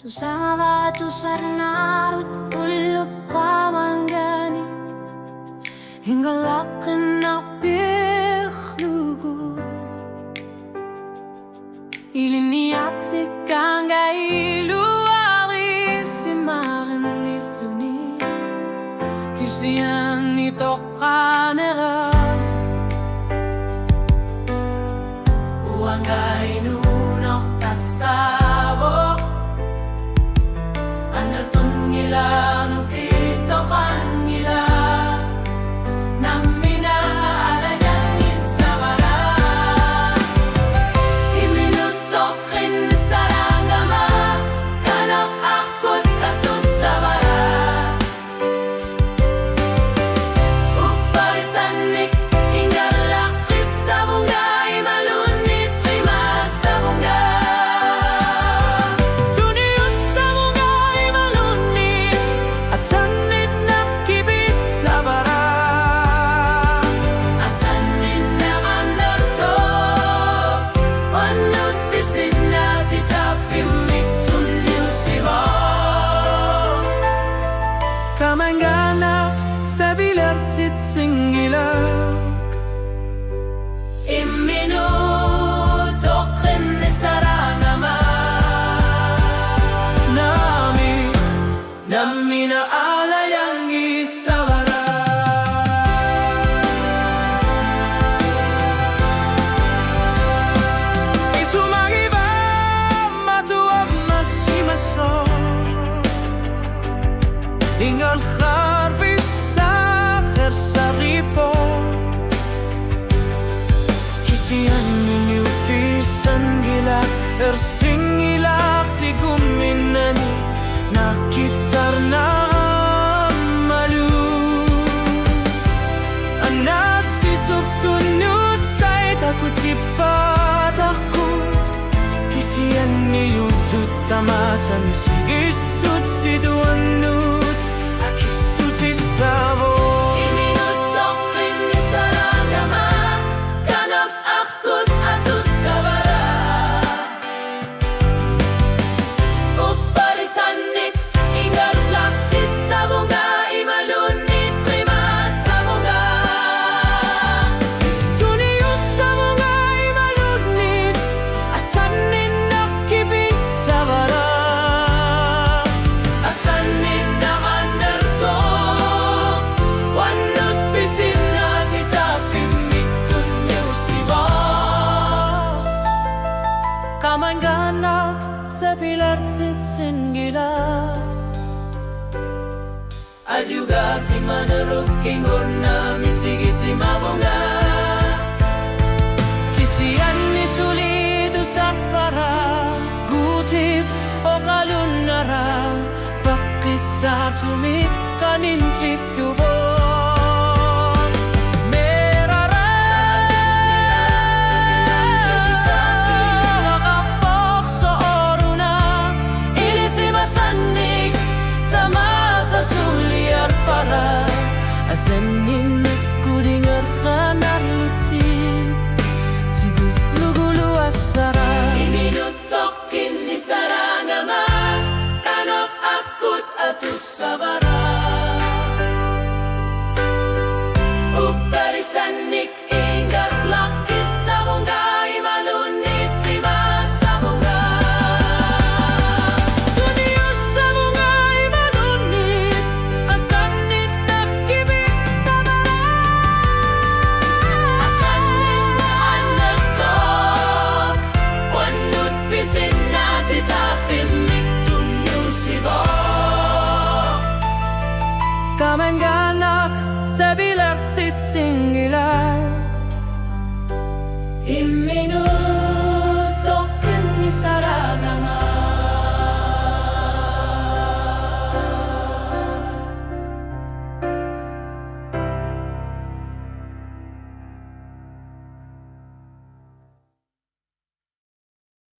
Tu sanava, tu sarnarut, ulluk pamangani Hingalakin na pikhlugu Iliniatsik kanga iluari simarin iluni Kisian itokanerag Uangay nunok tasabok Anertun ngila nukitokan ngila Namina alayan isabara Iminutokin sarangama Kanak akut tatus sabara Uparisanik ingalakis sabunga Imalunit rimas sabunga Kamangana sa bilartsit singilag Iminutokin sarangama Nami na alayang isawara Isumagiba matuwa masimaso Ingal harfis sa ripo Kisian ninyufisan gilak Ersingilak si guminani Nakitar na malu Anasi subtunus ay takut sipat takut Kisian niyudut tamasan sigisut situanut Akisut isabo Iminutokin sarangama Kanak akut atus sabara Uparisanik ingar flakis sabunga Imalunit rimas sabunga Tunius sabunga imalunit Asanin nakibis sabara Asanin na anertok Wanut pisin na titapimik tunyusiba Kamangana sa bilartsit singilag Ajuga si maneruk kingur na misigi si mabunga Kisian ni sulitu sa para Gutip o kalunara Pakisar tumik kanin siftubo Nakapok sa oruna Ilisimasanig Tama sa suliar para Asanin kudingar kanarlutin Siguflugulu asara Iminutokin ni sarangama Kanok akut atus sabara Uparisanik ingar lakis sabunga Imalunit rimas sabunga Tunius sabunga imalunit Asanin nakibis sabara Asanin na anertok Wanut pisin na titafimik tunyusiba Kamangganak sa bilartsit singilag